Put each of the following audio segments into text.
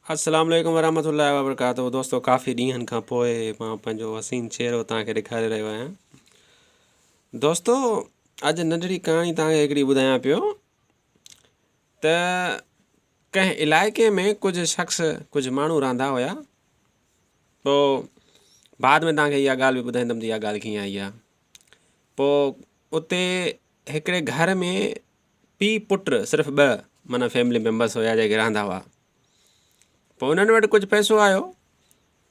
अस्सलाम वालेकुम वरहमतुल्लाहि वबरकातुहू। दोस्तों, काफ़ी ॾींहंनि खां पोइ मां पंहिंजो हसीन चहिरो तव्हांखे ॾेखारे रहियो आहियां। दोस्तों, अॼु नंढड़ी कहाणी तव्हांखे हिकिड़ी ॿुधायां पियो त कंहिं इलाइक़े में कुझु शख़्स कुझु माण्हू रहंदा हुया। पोइ बाद में तव्हांखे इहा ॻाल्हि बि ॿुधाईंदुमि त इहा ॻाल्हि कीअं आई आहे। पोइ उते हिकिड़े घर में पीउ पुटु सिर्फ़ु ॿ माना फैमिली मेम्बर्स हुया जेके रहंदा हुआ। पोइ उन्हनि वटि कुझु पैसो आयो।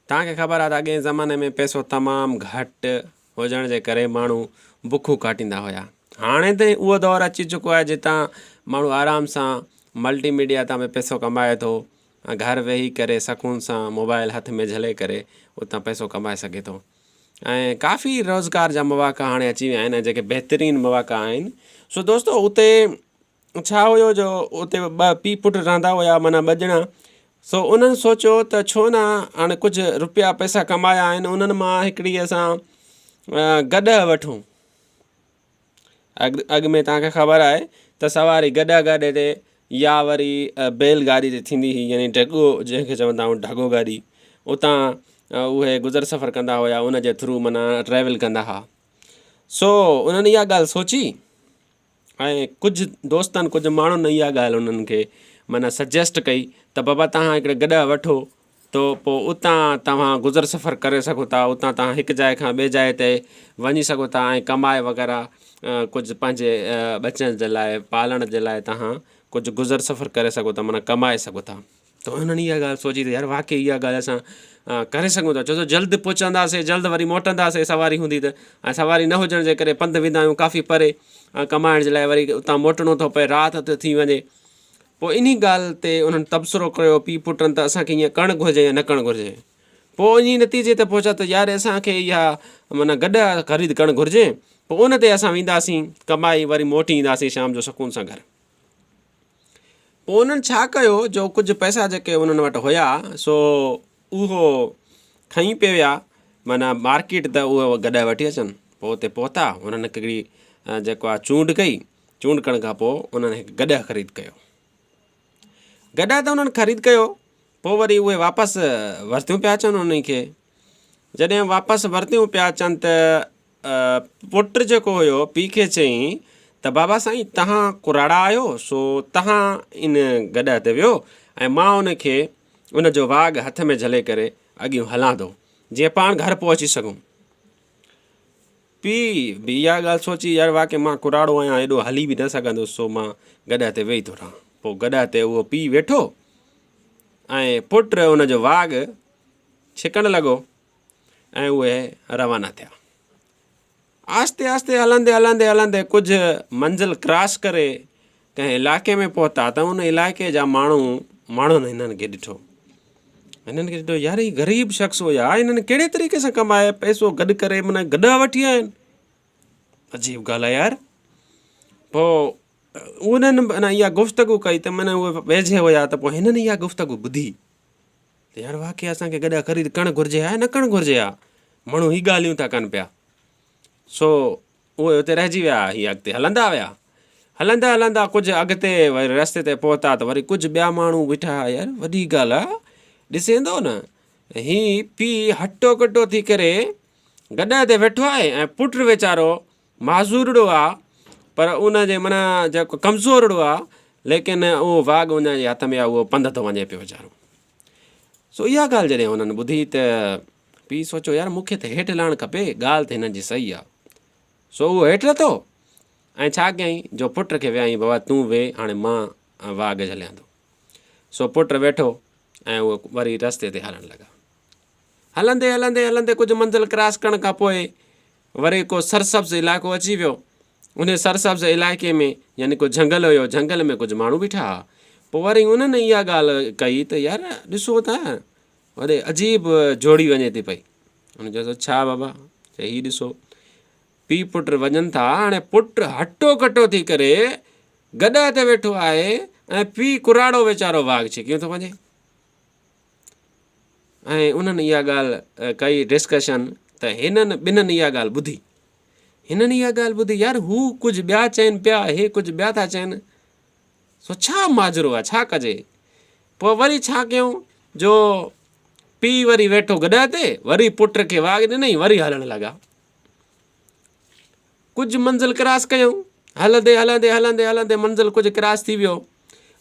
तव्हांखे ख़बर आहे त अॻे ज़माने में पैसो तमामु घटि हुजण जे करे माण्हू बुखूं काटींदा हुया। हाणे त उहो दौरु अची चुको आहे जितां माण्हू आराम सां मल्टीमीडिया तां में पैसो कमाए थो, घर वेही करे सुकून सां मोबाइल हथ में झले करे उतां पैसो कमाए सघे थो। ऐं काफ़ी रोज़गार जा मौक़ा हाणे अची विया आहिनि, जेके बहितरीनु मौक़ा आहिनि। सो दोस्तों, उते छा हुयो जो उते ॿ पीउ पुटु रहंदा हुया, माना ॿ ॼणा। सो उन्हनि सोचियो त छो न हाणे कुझु रुपया पैसा कमाया आहिनि, उन्हनि मां हिकिड़ी असां गॾ वठूं। अॻु में तव्हांखे ख़बर आहे त सवारी गॾ ते या वरी बैलगाड़ी ते थींदी हुई, यानी ढॻो जंहिंखे चवंदा आहियूं ढॻो गाॾी। उतां उहे गुज़र सफ़र कंदा हुया, उन जे थ्रू माना ट्रैवल कंदा हुआ। सो उन्हनि इहा ॻाल्हि सोची ऐं कुझु दोस्तनि कुझु माण्हुनि इहा ॻाल्हि उन्हनि खे माना सजेस्ट कई त बाबा तव्हां हिकिड़े गॾ वठो, त पोइ उतां तव्हां गुज़र सफ़र करे सघो था। उतां तव्हां हिकु जाइ खां ॿिए जाइ ते वञी सघो था ऐं कमाए वग़ैरह कुझु पंहिंजे बचनि जे लाइ पालण जे लाइ तव्हां कुझु गुज़र सफ़र करे सघो था, माना कमाए सघो था। त उन्हनि इहा ॻाल्हि सोची त यार वाक़ई इहा ॻाल्हि असां करे सघूं था। छो त जल्द पहुचंदासीं, जल्द वरी मोटंदासीं सवारी हूंदी त। ऐं सवारी न हुजण जे करे पंधु वेंदा आहियूं काफ़ी परे कमाइण जे लाइ, वरी उतां मोटणो थो पए, राति थो थी वञे। पोइ इन ॻाल्हि ते उन्हनि तबसरो कयो पीउ पुटनि त असांखे ईअं करणु घुरिजे या न करणु घुरिजे। पोइ इन नतीजे ते पहुचा त यार असांखे इहा माना गॾु ख़रीद करणु घुरिजे। पोइ उन ते असां वेंदासीं कमाई, वरी मोटी ईंदासीं शाम जो सुकून सां घर। पोइ उन्हनि छा कयो जो कुझु पैसा जेके उन्हनि वटि हुया सो उहो खई पिए विया, माना मार्केट त उहो गॾु वठी अचनि। पोइ उते पहुता, उन्हनि हिकिड़ी जेको आहे चूंड कई। चूंड करण खां पोइ उन्हनि हिकु गॾु ख़रीद कयो। गॾु त उन्हनि ख़रीद कयो। पोइ वरी उहे वापसि वरितियूं पिया अचनि उन्हनि खे। जॾहिं वापसि वरितियूं पिया अचनि त पुटु जेको हुयो पीउ खे चयईं त बाबा साईं तव्हां कुराड़ा आहियो, सो तव्हां इन गॾ ते वियो ऐं मां उनखे उनजो वाघ हथ में झले करे अॻियूं हलां थो, जीअं पाण घर पहुची सघूं। पीउ बि इहा ॻाल्हि सोची यार वाक़ई मां कुराड़ो आहियां, एॾो हली बि न सघंदुसि, सो मां गॾ ते वेही थो रहां। पोइ गॾ ते उहो पीउ वेठो ऐं पुटु उनजो वाघ छिकणु लॻो ऐं उहे रवाना थिया। आहिस्ते आहिस्ते हलंदे हलंदे हलंदे कुझु मंज़िल क्रॉस करे कंहिं इलाइक़े में पहुता त उन इलाइक़े जा माण्हुनि हिननि खे ॾिठो। यार ही ग़रीब शख़्स हुया, हिननि कहिड़े तरीक़े सां कमाए पैसो गॾु करे माना गॾु वठी आया आहिनि। अजीब ॻाल्हि आहे यार। पोइ उन्हनि माना इहा गुफ़्तगू कई त माना उहे वेझे हुया। त पोइ हिननि इहा गुफ़्तगू ॿुधी त यार वाक़ई असांखे गॾु ख़रीद करणु घुरिजे हा न करणु घुरिजे हा। माण्हू ही ॻाल्हियूं था कनि पिया। सो उहे उते रहिजी विया, हीअ अॻिते हलंदा विया। हलंदा हलंदा कुझु अॻिते वरी रस्ते ते पहुता त वरी कुझु ॿिया माण्हू बीठा। यार वॾी ॻाल्हि आहे, ॾिसेंदो न हीउ पीउ हटो कटो थी करे गॾ ते वेठो आहे ऐं पुटु वीचारो माज़ूरड़ो आहे, पर उनजे माना जेको कमज़ोरड़ो आहे, लेकिन उहो वाघ उनजे हथ में आहे, उहो पंधु थो वञे पियो वीचारो। सो इहा ॻाल्हि जॾहिं हुननि ॿुधी त पीउ सोचियो यार मूंखे त हेठि लहणु खपे, ॻाल्हि त हिननि जी सही आहे। सो उहो हेठि लथो ऐं छा कयईं जो पुट खे वियाईं, बाबा तूं वेह, हाणे मां वाघ झलियां थो। सो पुटु वेठो ऐं उहो वरी रस्ते ते हलणु लॻा। हलंदे हलंदे हलंदे कुझु मंज़िल क्रॉस करण खां पोइ वरी को सरसब्ज़ इलाइक़ो अची वियो। उन सरसब्ज़ इलाइक़े में यानी को झंगल हुयो, झंगल में कुझु माण्हू बीठा हुआ। पोइ वरी उन्हनि इहा ॻाल्हि कई त यार ॾिसो त वरी अजीब जोड़ी वञे थी पई। हुन चयो छा बाबा? चई हीउ ॾिसो पीउ पुटु वञनि था, हाणे पुटु हटो कटो थी करे गॾ ते वेठो आहे ऐं पीउ कुराड़ो वीचारो वाघ छिकियो थो वञे। ऐं उन्हनि इहा ॻाल्हि कई डिस्कशन त हिननि ॿिन्हिनि इहा ॻाल्हि ॿुधी। हिननि इहा ॻाल्हि ॿुधी यार हू कुझु ॿिया चवनि पिया, हे कुझु ॿिया था चवनि। सो छा माजरो आहे, छा कजे? पोइ वरी छा कयूं, जो पीउ वरी वेठो गॾ ते, वरी पुट खे वाग ॾिनई, वरी हलणु लॻा। कुझु मंज़िल क्रॉस कयूं, हलंदे हलंदे हलंदे हलंदे मंज़िल कुझु क्रॉस थी वियो।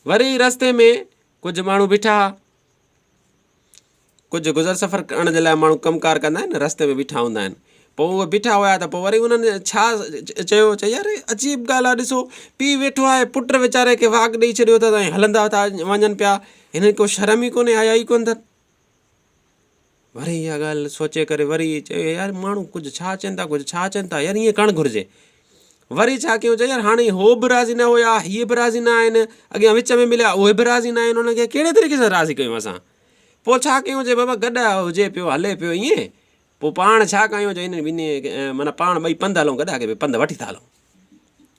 वरी रस्ते में कुझु माण्हू बीठा, कुझु गुज़र सफ़र करण जे लाइ माण्हू कमकार कंदा आहिनि, रस्ते में बीठा हूंदा आहिनि। पोइ उहे बीठा हुआ त पोइ वरी उन्हनि छा चयो, चई यार अजीब ॻाल्हि आहे, ॾिसो पीउ वेठो आहे, पुट वीचारे खे वाग ॾेई छॾियो अथसि ऐं हलंदा था वञनि पिया, हिननि को शर्म ई कोन्हे, हया ई कोन अथनि। वरी इहा ॻाल्हि सोचे करे वरी चयो यार माण्हू कुझु छा चवनि था, कुझु छा चवनि था, यार ईअं करणु घुरिजे। वरी छा कयूं, चई यार हाणे हो बि राज़ी न हुया, हीअ बि राज़ी न आहिनि, अॻियां विच में मिलिया उहे बि राज़ी न आहिनि, उन्हनि खे कहिड़े तरीक़े सां राज़ी कयूं असां। पोइ छा कयूं, चए बाबा गॾु हुजे पियो, हले पियो ईअं, पोइ पाण छा कयूं, चई इन ॿिन्ही माना पाण ॿई पंधु हलूं, गॾा खे पंधु वठी था हलूं।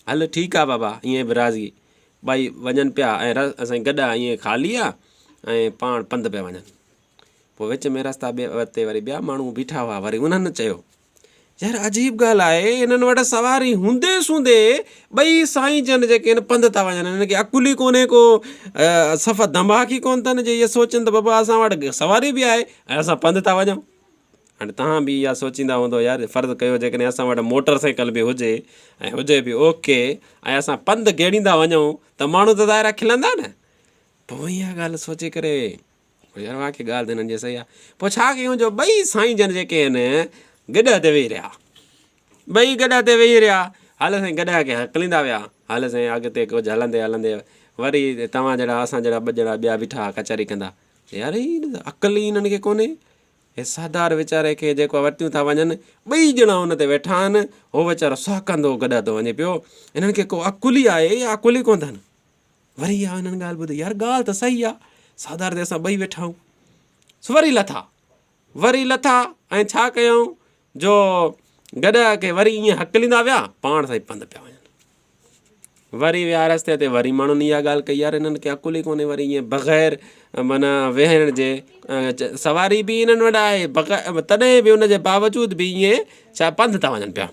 हल ठीकु आहे बाबा, ईअं बि राज़ी, ॿई वञनि पिया ऐं असांजी गॾा ईअं ख़ाली आहे ऐं पाण पंधु पिया वञनि। पोइ विच में रस्ता ते वरी ॿिया माण्हू बीठा हुआ, वरी उन्हनि चयो यार अजीब ॻाल्हि आहे, हिननि वटि सवारी हूंदे सूंदे ॿई साईं जन जेके आहिनि पंधु था वञनि, हिननि खे अकुल ई कोन्हे, को सफ़ा दिमाग़ ई कोन्ह अथनि जे इहे सोचनि त बाबा असां वटि सवारी बि आहे ऐं असां पंधु था वञूं। हाणे तव्हां बि इहा सोचींदा हूंदो यार, फ़र्ज़ु कयो जेकॾहिं असां वटि मोटर साइकिल बि हुजे ऐं हुजे बि ओके ऐं असां पंधु गेड़ींदा वञूं त माण्हू त ज़ाहिर खिलंदा न। पोइ इहा ॻाल्हि सोचे करे यार वाक़ई ॻाल्हि त हिननि जी सही आहे। पोइ छा कयूं, जो ॿई साईं जन जेके आहिनि गॾ ते वेही रहिया, ॿई गॾ ते वेही रहिया। हल साईं गॾ खे हकलींदा विया, हल साईं अॻिते कुझु हलंदे हलंदे वरी तव्हां जहिड़ा असां जहिड़ा ॿ ॼणा ॿिया बीठा कचहरी कंदा, यार ही अकुल ई हिननि खे कोन्हे, हे साधार वीचारे खे जेको वरितियूं था वञनि, ॿई ॼणा हुन ते वेठा आहिनि, हो वीचारो साकंदो गॾ थो वञे पियो, हिननि खे को अकुल ई आहे या अकुल ई कोन अथनि। वरी इहा हिननि ॻाल्हि ॿुधी, यार ॻाल्हि त सही आहे, साधार ते असां ॿई वेठा आहियूं। वरी लथा ऐं छा कयूं, जो गॾ खे वरी ईअं हकलींदा विया, पाण सां ई पंधु पिया वञनि। वरी विया रस्ते ते, वरी माण्हुनि इहा ॻाल्हि कई यार हिननि खे अकुल ई कोन्हे, वरी ईअं बग़ैर माना वेहण जे सवारी बि हिननि वटि आहे, बग़ैर तॾहिं बि उनजे बावजूद बि ईअं छा पंधु था वञनि पिया।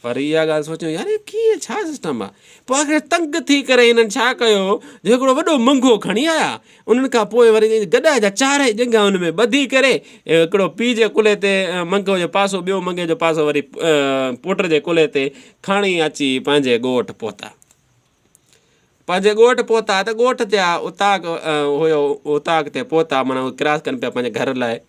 वरी इहा ॻाल्हि सोचियो यार कीअं छा सिस्टम आहे। पोइ आख़िर तंग थी करे हिननि छा कयो, जो हिकिड़ो वॾो मंगो खणी आया, उन्हनि खां पोइ वरी गॾ जा चारई जंगा हुन में ॿधी करे हिकिड़ो पीउ जे कुल्हे ते मंगो जो पासो, ॿियो मंगे जो पासो वरी पुट जे कुल्हे ते खणी अची पंहिंजे ॻोठु पहुता। त ॻोठ ते उताक हुयो, उताक ते पहुता, माना उहे क्रॉस कनि पिया पंहिंजे घर लाइ।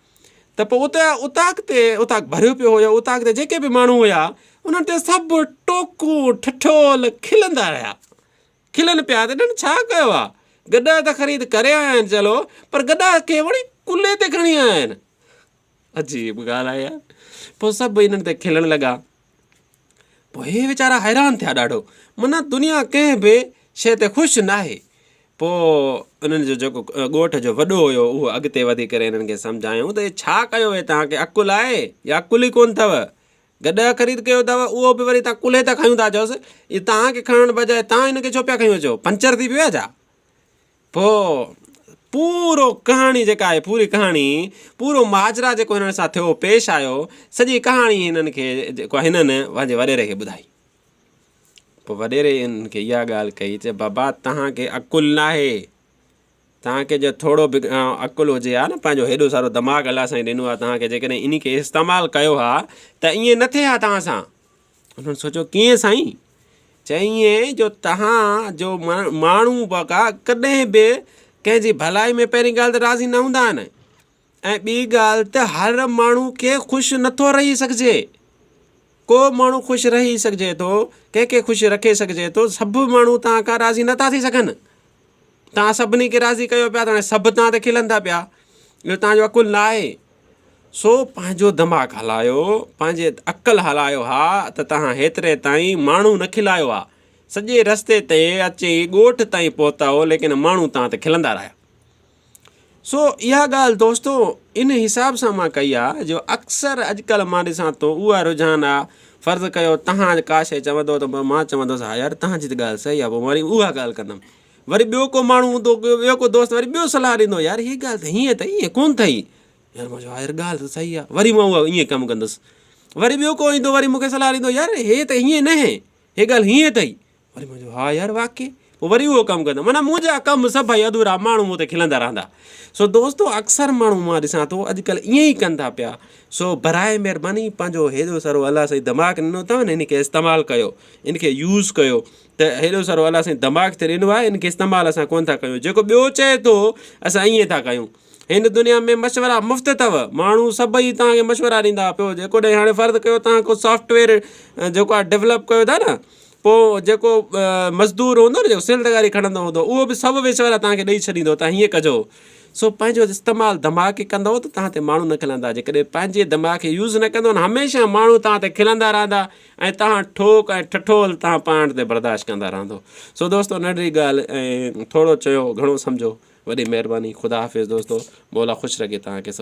त पोइ उताक भरियो पियो हुयो, उताक ते जेके बि माण्हू हुया उन्हनि ते सभु टोकू ठठोल खिलंदा रहिया, खिलनि पिया। त हिननि छा कयो आहे, गॾा त ख़रीद करे आया आहिनि चलो, पर गॾा खे वरी कुल्हे ते खणी आया आहिनि। अजीब ॻाल्हि आहे यार। पोइ सभु हिननि ते खिलणु लॻा। पोइ हे वीचारा हैरान थिया ॾाढो, माना दुनिया कंहिं बि शइ ते ख़ुशि न आहे। पोइ उन्हनि जो जेको ॻोठ जो वॾो हुयो उहो अॻिते वधी करे हिननि खे सम्झायूं त छा कयो हे, तव्हांखे अकुल आहे या अकुल ई कोन्ह अथव। गॾ ख़रीद कयो अथव, उहो बि वरी तव्हां कुल्हे त खयूं था चयोसि, इहे तव्हांखे खणण बजाए तव्हां हिनखे छो पिया खयूं अचो, पंचर थी पियो आहे छा। पोइ पूरो कहाणी जेका आहे, पूरी कहाणी, पूरो माजरा जेको हिननि सां थियो, पेश आयो, सॼी कहाणी हिननि खे जेको हिननि पंहिंजे वॾेरे खे ॿुधाई। पोइ वॾेरे हिननि खे इहा ॻाल्हि कई, चए बाबा तव्हांखे अकुल न आहे, तव्हांखे जो थोरो बि अकुल हुजे हा न, पंहिंजो हेॾो सारो दिमाग़ु अलाह साईं ॾिनो आहे तव्हांखे, जेकॾहिं इन खे इस्तेमालु कयो हा त ईअं न थिए हा तव्हां सां। उन्हनि सोचियो कीअं साईं। चई ईअं जो तव्हां जो माण्हू बका कॾहिं बि कंहिंजी भलाई में पहिरीं ॻाल्हि त राज़ी न हूंदा आहिनि, ऐं ॿी ॻाल्हि त हर माण्हू खे ख़ुशि नथो रही सघिजे। को माण्हू ख़ुशि रही सघिजे थो, कंहिंखे ख़ुशि रखे सघिजे थो, सभु माण्हू तव्हां खां राज़ी नथा थी सघनि। तव्हां सभिनी खे राज़ी कयो पिया त हाणे सभु तव्हां ते खिलंदा पिया, इहो तव्हांजो अकुल न आहे। सो पंहिंजो दिमाग़ु हलायो, पंहिंजे अक़ल हलायो हा, त तव्हां हेतिरे ताईं माण्हू न खिलायो आहे, सॼे रस्ते ते अची ॻोठ ताईं पहुता हो, लेकिन माण्हू तव्हां ते खिलंदा रहिया। सो इहा ॻाल्हि दोस्तो इन हिसाब सां मां कई आहे, जो अक्सर अॼुकल्ह मां ॾिसां थो उहा रुझान आहे। फ़र्ज़ु कयो तव्हां का शइ चवंदो त मां चवंदुसि हा यार तव्हांजी त ॻाल्हि सही आहे, पोइ वरी उहा ॻाल्हि कंदुमि। वरी ॿियो को माण्हू हूंदो, ॿियो को दोस्त वरी ॿियो सलाह ॾींदो, यार हीअ ॻाल्हि त हीअं त ईअं कोन्ह अथई, यार मां चयो हा यार ॻाल्हि त सही आहे, वरी मां उहा ईअं कमु कंदुसि। वरी ॿियो को ईंदो, वरी मूंखे सलाह ॾींदो, यार हे त हीअं न आहे, हे ॻाल्हि हीअं अथई, वरी मां चयो हा यार वाक़ई। वरी उहो कमु कंदो, माना मुंहिंजा कमु सभई अधूरा, माण्हू मूं ते खिलंदा रहंदा। सो दोस्तो अक्सर माण्हू मां ॾिसां थो अॼुकल्ह ईअं ई कनि था पिया। सो बराए महिरबानी पंहिंजो हेॾो सारो अलाह साईं दिमाग़ु ॾिनो अथव न, इनखे इस्तेमालु कयो, इनखे यूज़ कयो। त हेॾो सारो अलाह साईं दिमाग़ु ते ॾिनो आहे, इनखे इस्तेमालु असां कोन था कयूं। जेको ॿियो चए थो असां ईअं था कयूं। हिन दुनिया में मशवरा मुफ़्त अथव, माण्हू सभई तव्हांखे मशवरा ॾींदा पियो। जेकोॾे हाणे फ़र्ज़ु कयो तव्हां को सॉफ्टवेयर जेको आहे डेवलप कयो था न, पोइ जेको मज़दूर हूंदो न, जेको सिलगारी खणंदो हूंदो, उहो बि सभु मशवरा तव्हांखे ॾेई छॾींदो, तव्हां हीअं कजो। सो पंहिंजो इस्तेमालु दिमाग़ खे कंदव त तव्हां ते माण्हू न खिलंदा। जेकॾहिं पंहिंजे दिमाग़ खे यूज़ न कंदो न, हमेशह माण्हू तव्हां ते खिलंदा रहंदा ऐं तव्हां ठोक ऐं ठठोल तव्हां पाण ते बर्दाश्त कंदा रहंदो। सो दोस्तो नंढड़ी ॻाल्हि ऐं थोरो चयो घणो सम्झो, वॾी महिरबानी। ख़ुदा हाफ़िज़ दोस्तो, मौला ख़ुशि रखे तव्हांखे सभु।